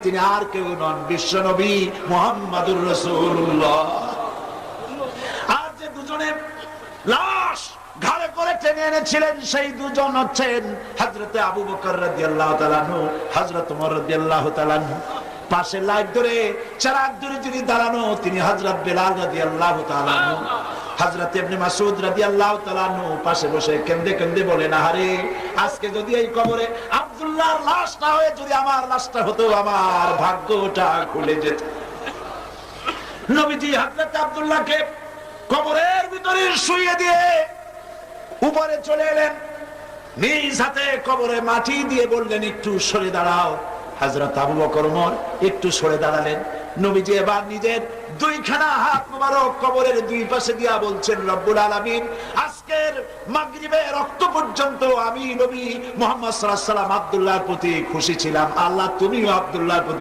তিনি আর কেউ নন, বিশ্ব নবী মুহাম্মাদুর রাসূলুল্লাহ। আর যে দুজনে লাশ ঘাড়ে করে টেনে এনেছিলেন সেই দুজন হচ্ছেন হযরতে আবু বকর রাদিয়াল্লাহু তাআলা আনহু, হযরত ওমর রাদিয়াল্লাহু তাআলা আনহু। পাশে লাইট ধরে চারাক ধরে যিনি দাঁড়ানো তিনি হযরত বেলাল রাদিয়াল্লাহু তাআলা আনহু। হযরত ইবনে মাসউদ রাদিয়াল্লাহু তাআলা আনহু পাশে বসে কেঁদে কেঁদে বলেন, আরে আজকে যদি এই কবরে আব্দুল্লাহর লাশ না হয়ে যদি আমার লাশটা হতো, আমার ভাগ্যটা খুলে যেত। নবীজি হযরত আব্দুল্লাহকে কবরের ভিতরে শুইয়ে দিয়ে উপরে চলে এলেন, নিজ হাতে কবরে মাটি দিয়ে বললেন, একটু সরে দাঁড়াও। হযরত আবু বকর ওমর একটু সরে দাঁড়ালেন। নবীজি এবার নিজের দুইখানা হাত মোবারক কবরের দুই পাশে দিয়া বলছেন, রব্বুল আলামিন, আজকের মাগরিবের রক্ত পর্যন্ত আমি নবী মুহাম্মদ সাল্লাল্লাহু আলাইহি ওয়াসাল্লাম আব্দুল্লাহর প্রতি খুশি ছিলাম। আল্লাহ তুমিও আব্দুল্লাহর প্রতি